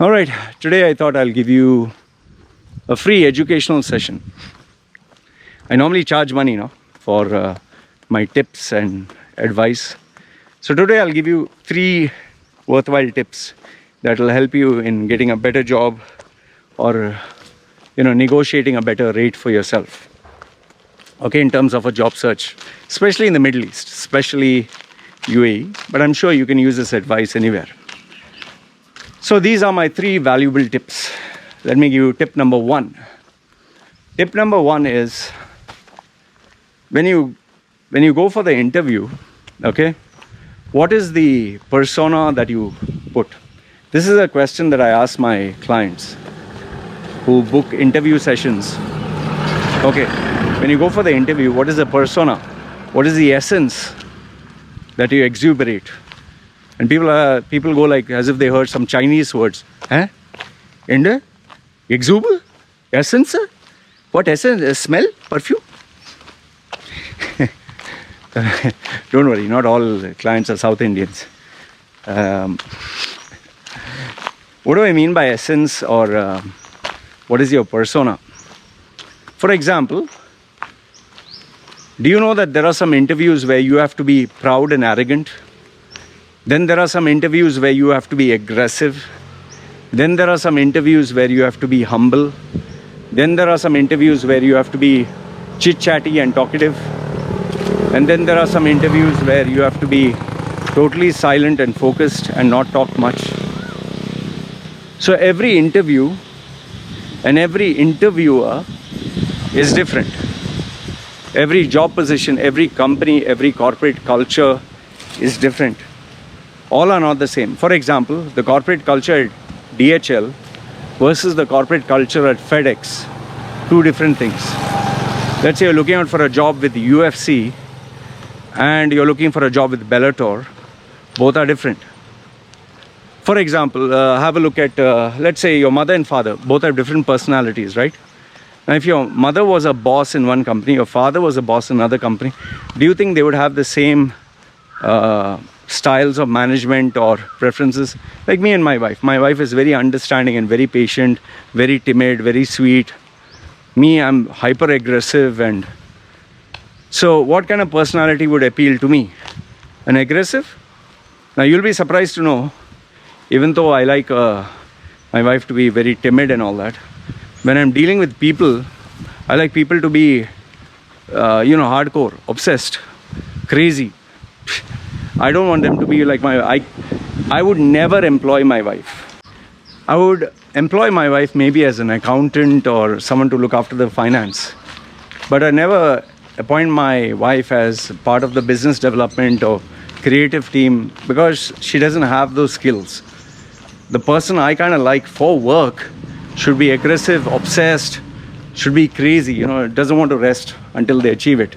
All right, today I thought I'll give you a free educational session. I normally charge money for my tips and advice. So today I'll give you 3 worthwhile tips that will help you in getting a better job or negotiating a better rate for yourself. Okay, in terms of a job search, especially in the Middle East, especially UAE, but I'm sure you can use this advice anywhere. So these are my 3 valuable tips. Let me give you tip number 1. Tip number 1 is when you go for the interview, okay, what is the persona that you put? This is a question that I ask my clients who book interview sessions. Okay, when you go for the interview, what is the persona? What is the essence that you exuberate? And people go like as if they heard some Chinese words. Huh? And exuber? Essence? What essence? Smell? Perfume? Don't worry, not all clients are South Indians. What do I mean by essence, or what is your persona? For example, do you know that there are some interviews where you have to be proud and arrogant? Then there are some interviews where you have to be aggressive. Then there are some interviews where you have to be humble. Then there are some interviews where you have to be chit-chatty and talkative. And then there are some interviews where you have to be totally silent and focused and not talk much. So every interview and every interviewer is different. Every job position, every company, every corporate culture is different. All are not the same. For example, the corporate culture at DHL versus the corporate culture at FedEx, 2 different things. Let's say you're looking out for a job with UFC and you're looking for a job with Bellator. Both are different. For example, have a look at, let's say your mother and father, both have different personalities, right? Now, if your mother was a boss in one company, your father was a boss in another company, do you think they would have the same styles of management or preferences? Like me and my wife. My wife is very understanding and very patient, very timid, very sweet. Me, I'm hyper aggressive. And so what kind of personality would appeal to me? An aggressive? Now you'll be surprised to know, even though I like my wife to be very timid and all that, when I'm dealing with people, I like people to be hardcore, obsessed, crazy. I don't want them to be like I would never employ my wife. I would employ my wife maybe as an accountant or someone to look after the finance. But I never appoint my wife as part of the business development or creative team because she doesn't have those skills. The person I kind of like for work should be aggressive, obsessed, should be crazy, doesn't want to rest until they achieve it.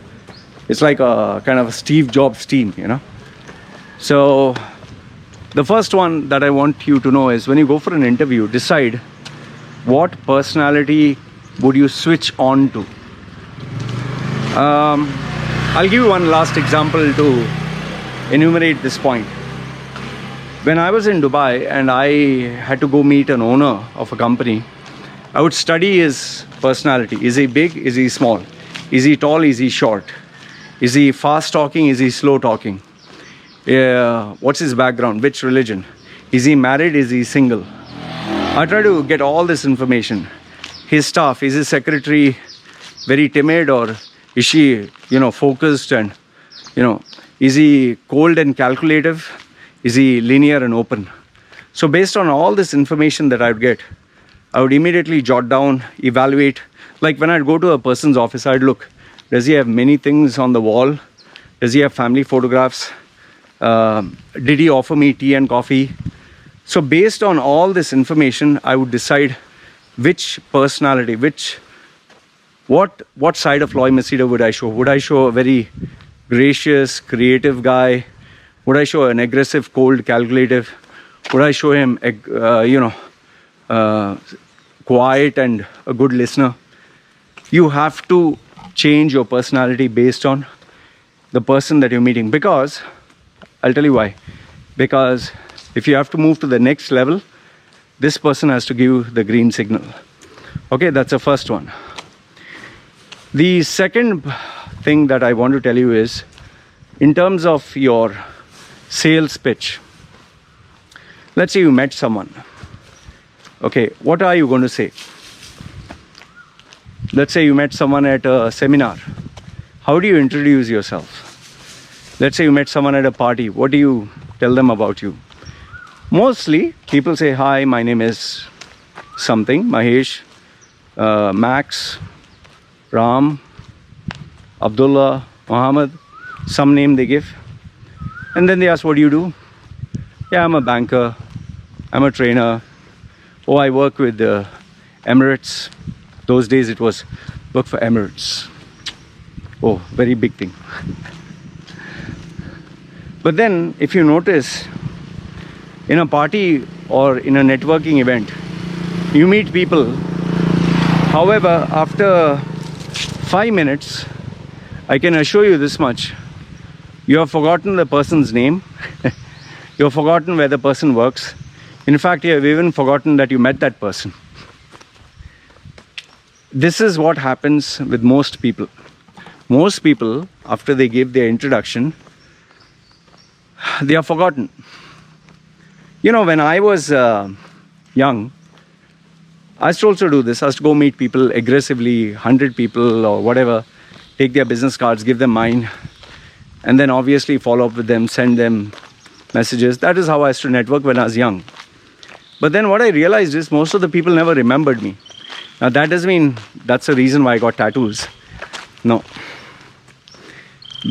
It's like a kind of a Steve Jobs team, So the first one that I want you to know is when you go for an interview, decide what personality would you switch on to. I'll give you one last example to enumerate this point. When I was in Dubai and I had to go meet an owner of a company, I would study his personality. Is he big? Is he small? Is he tall? Is he short? Is he fast talking? Is he slow talking? What's his background? Which religion? Is he married? Is he single? I try to get all this information. His staff, is his secretary very timid, or is she, focused, and, is he cold and calculative? Is he linear and open? So based on all this information that I would get, I would immediately jot down, evaluate. Like when I'd go to a person's office, I'd look, does he have many things on the wall? Does he have family photographs? Did he offer me tea and coffee? So based on all this information, I would decide which personality, what side of Loy Macedo would I show? Would I show a very gracious, creative guy? Would I show an aggressive, cold, calculative? Would I show him, quiet and a good listener? You have to change your personality based on the person that you're meeting, because I'll tell you why. Because if you have to move to the next level, this person has to give the green signal. Okay, that's the first one. The second thing that I want to tell you is, in terms of your sales pitch, let's say you met someone. Okay, what are you going to say? Let's say you met someone at a seminar. How do you introduce yourself? Let's say you met someone at a party. What do you tell them about you? Mostly, people say, hi, my name is something, Mahesh, Max, Ram, Abdullah, Muhammad, some name they give. And then they ask, what do you do? Yeah, I'm a banker, I'm a trainer. Oh, I work with Emirates. Those days it was work for Emirates. Oh, very big thing. But then, if you notice, in a party or in a networking event, you meet people. However, after 5 minutes, I can assure you this much, you have forgotten the person's name, you have forgotten where the person works. In fact, you have even forgotten that you met that person. This is what happens with most people. Most people, after they give their introduction, they are forgotten. You know, when I was young, I used to also do this. I used to go meet people aggressively, 100 people or whatever, take their business cards, give them mine, and then obviously follow up with them, send them messages. That is how I used to network when I was young. But then what I realized is most of the people never remembered me. Now that doesn't mean that's the reason why I got tattoos. No.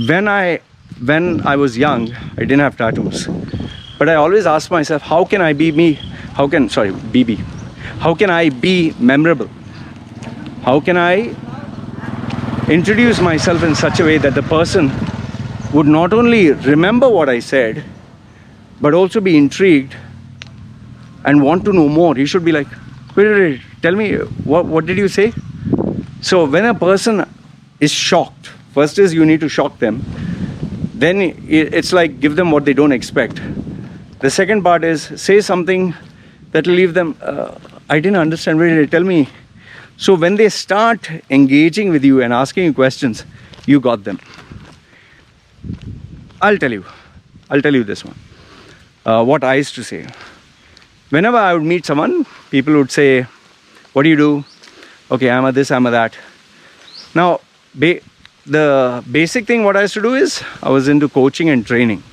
When I was young, I didn't have tattoos. But I always asked myself, how can I be me? How can I be memorable? How can I introduce myself in such a way that the person would not only remember what I said, but also be intrigued and want to know more? He should be like, wait, tell me, what did you say? So when a person is shocked, first is you need to shock them. Then it's like give them what they don't expect. The second part is say something that will leave them, I didn't understand, wait, tell me. So when they start engaging with you and asking you questions, you got them. I'll tell you this one. What I used to say. Whenever I would meet someone, people would say, what do you do? Okay, I'm a this, I'm a that. Now, the basic thing what I used to do is, I was into coaching and training.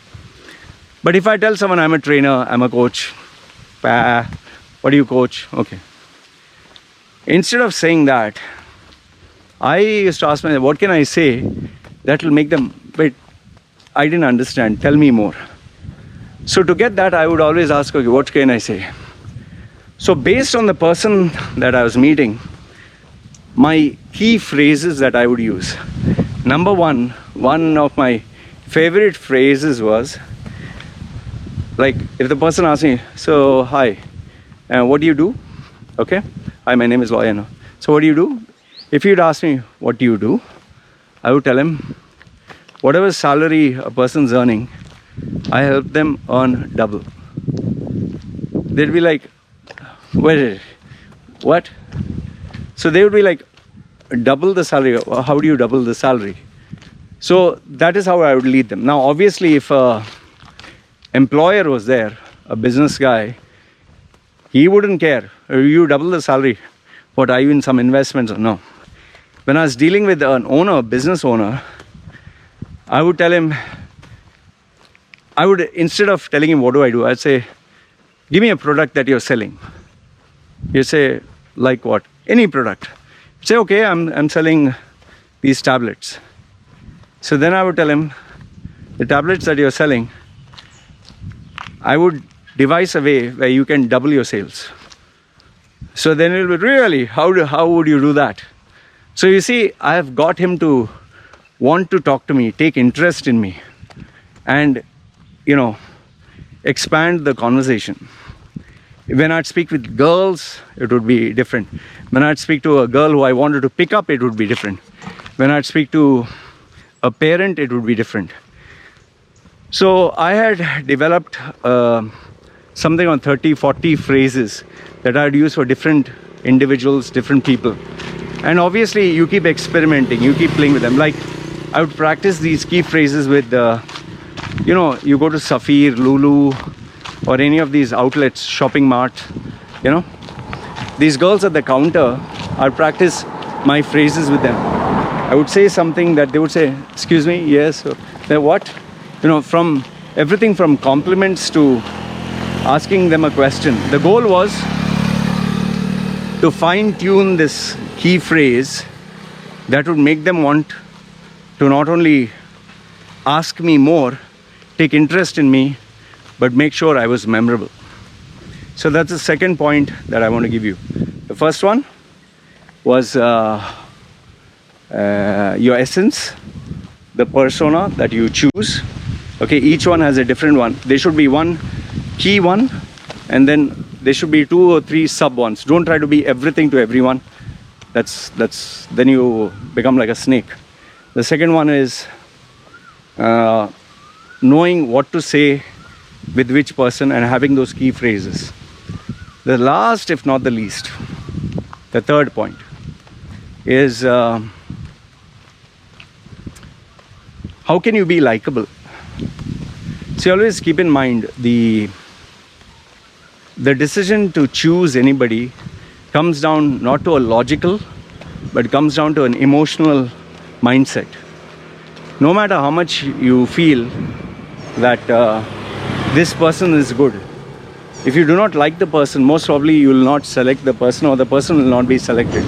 But if I tell someone I'm a trainer, I'm a coach, what do you coach? Okay. Instead of saying that, I used to ask myself, what can I say that will make them, wait, I didn't understand, tell me more. So to get that, I would always ask, okay, what can I say? So based on the person that I was meeting, my key phrases that I would use. Number one of my favorite phrases was, like, if the person asks me, so, hi, what do you do? Okay, hi, my name is Loyano. So what do you do? If you'd ask me, what do you do? I would tell him, whatever salary a person's earning, I help them earn double. They'd be like, wait, what? So they would be like, double the salary. How do you double the salary? So that is how I would lead them. Now, obviously, if a employer was there, a business guy, he wouldn't care. You double the salary. What, are you in some investments or no? When I was dealing with an owner, a business owner, I would tell him, instead of telling him what do I do, I'd say, give me a product that you're selling. You say, like what? Any product. Say, okay, I'm selling these tablets. So then I would tell him, the tablets that you're selling, I would devise a way where you can double your sales. So then he'll be, really, how would you do that? So you see, I have got him to want to talk to me, take interest in me, and, expand the conversation. When I'd speak with girls, it would be different. When I'd speak to a girl who I wanted to pick up, it would be different. When I'd speak to a parent, it would be different. So I had developed a something on 30, 40 phrases that I'd use for different individuals, different people. And obviously you keep experimenting, you keep playing with them. Like I would practice these key phrases with, you go to Safir, Lulu, or any of these outlets, shopping mart, these girls at the counter, I'd practice my phrases with them. I would say something that they would say, excuse me, yes, then what? From everything from compliments to asking them a question. The goal was to fine-tune this key phrase that would make them want to not only ask me more, take interest in me, but make sure I was memorable. So that's the second point that I want to give you. The first one was your essence, the persona that you choose. Okay, each one has a different one. There should be one key one, and then there should be 2 or 3 sub ones. Don't try to be everything to everyone. That's then you become like a snake. The second one is knowing what to say with which person and having those key phrases. The last, if not the least, the third point is how can you be likable? See, always keep in mind the decision to choose anybody comes down not to a logical, but comes down to an emotional mindset. No matter how much you feel that this person is good, if you do not like the person, most probably you will not select the person, or the person will not be selected.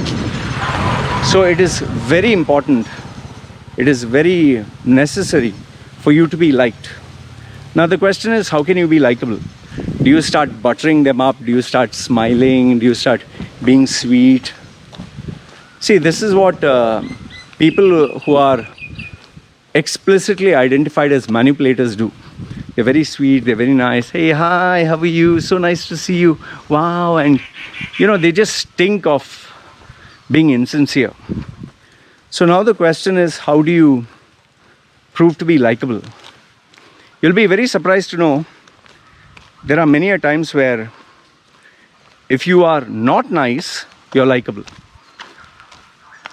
So it is very important, it is very necessary for you to be liked. Now the question is, how can you be likable? Do you start buttering them up? Do you start smiling? Do you start being sweet? See, this is what people who are explicitly identified as manipulators do. They're very sweet, they're very nice. Hey, hi, how are you? So nice to see you. Wow. And they just stink of being insincere. So now the question is, how do you prove to be likable? You'll be very surprised to know there are many a times where if you are not nice, you're likable.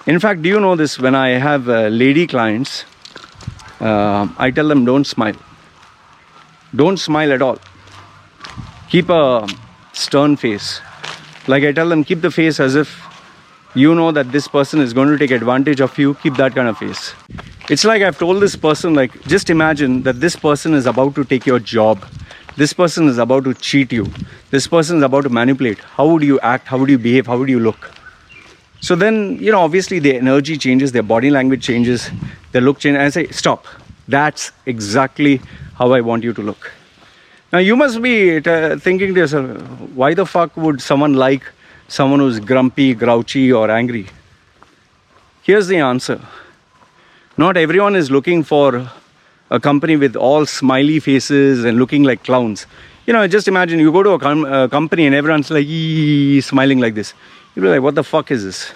In fact, do you know this? When I have lady clients, I tell them don't smile. Don't smile at all. Keep a stern face. Like I tell them, keep the face as if you know that this person is going to take advantage of you. Keep that kind of face. It's like I've told this person, like, just imagine that this person is about to take your job. This person is about to cheat you. This person is about to manipulate. How would you act? How would you behave? How would you look? So then, obviously their energy changes, their body language changes, their look changes. And I say, stop. That's exactly how I want you to look. Now you must be thinking to yourself, why the fuck would someone like someone who's grumpy, grouchy, or angry? Here's the answer. Not everyone is looking for a company with all smiley faces and looking like clowns. Just imagine you go to a company and everyone's like smiling like this. You'll be like, what the fuck is this?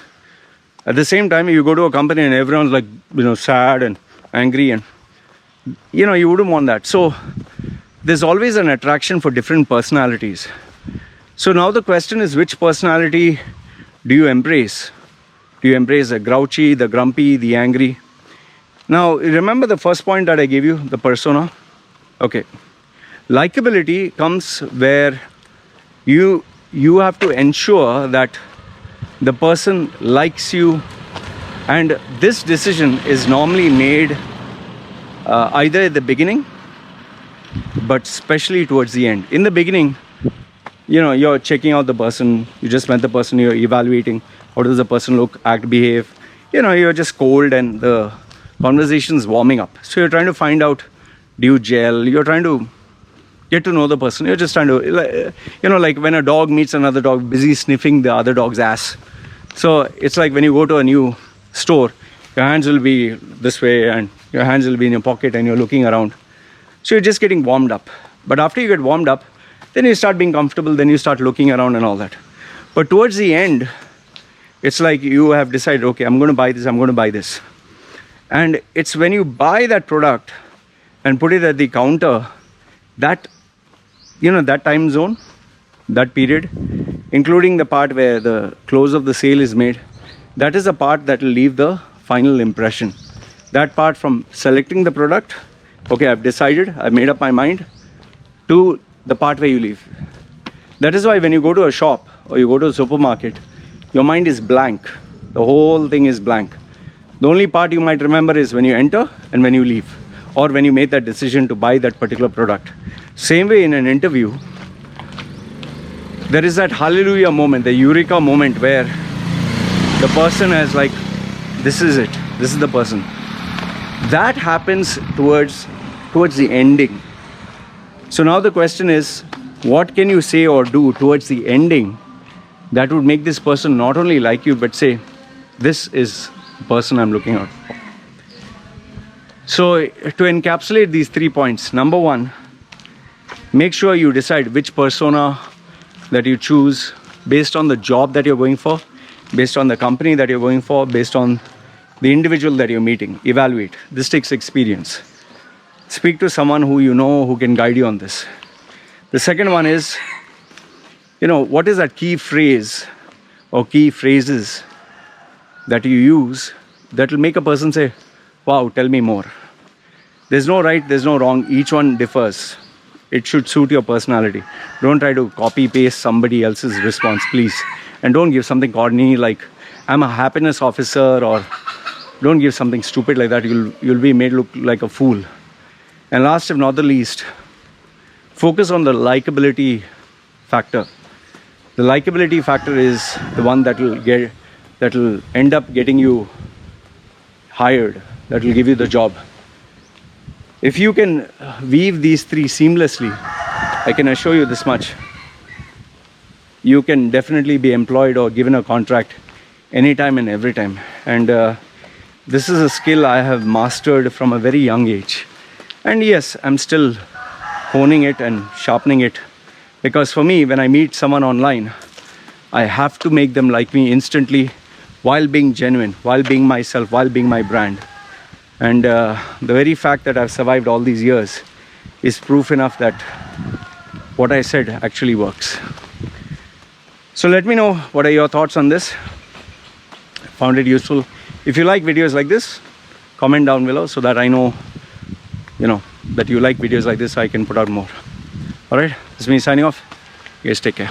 At the same time, you go to a company and everyone's like, sad and angry, and you wouldn't want that. So there's always an attraction for different personalities. So now the question is, which personality do you embrace? Do you embrace the grouchy, the grumpy, the angry? Now, remember the first point that I gave you, the persona? Okay. Likability comes where you have to ensure that the person likes you, and this decision is normally made either at the beginning, but especially towards the end. In the beginning, you're checking out the person, you just met the person, you're evaluating how does the person look, act, behave. You're just cold and the conversation's warming up. So you're trying to find out, do you gel? You're trying to get to know the person. You're just trying to, like when a dog meets another dog, busy sniffing the other dog's ass. So it's like when you go to a new store, your hands will be this way and your hands will be in your pocket and you're looking around. So you're just getting warmed up. But after you get warmed up, then you start being comfortable, then you start looking around and all that. But towards the end, it's like you have decided, okay, I'm going to buy this, I'm going to buy this. And it's when you buy that product and put it at the counter, that that time zone, that period, including the part where the close of the sale is made, that is the part that will leave the final impression. That part from selecting the product, okay, I've decided, I've made up my mind, to the part where you leave. That is why when you go to a shop or you go to a supermarket, your mind is blank. The whole thing is blank. The only part you might remember is when you enter and when you leave, or when you made that decision to buy that particular product. Same way in an interview, there is that hallelujah moment, the eureka moment where the person has like, this is it, this is the person. That happens towards the ending. So now the question is, what can you say or do towards the ending that would make this person not only like you, but say, this is the person I'm looking out for. So to encapsulate these 3 points, number 1, make sure you decide which persona that you choose based on the job that you're going for, based on the company that you're going for, based on the individual that you're meeting. Evaluate. This takes experience. Speak to someone who you know who can guide you on this. The second one is, what is that key phrase or key phrases that you use that will make a person say, wow, tell me more. There's no right, there's no wrong. Each one differs. It should suit your personality. Don't try to copy paste somebody else's response, please. And don't give something corny like, I'm a happiness officer, or don't give something stupid like that. You'll be made look like a fool. And last if not the least, focus on the likability factor. The likability factor is the one that will end up getting you hired, that will give you the job. If you can weave these 3 seamlessly, I can assure you this much: you can definitely be employed or given a contract anytime and every time. And this is a skill I have mastered from a very young age. And yes, I'm still honing it and sharpening it, because for me, when I meet someone online, I have to make them like me instantly, while being genuine, while being myself, while being my brand. And the very fact that I've survived all these years is proof enough that what I said actually works. So let me know, what are your thoughts on this? Found it useful? If you like videos like this, comment down below so that I know, that you like videos like this, so I can put out more. Alright, this is me signing off. You guys take care.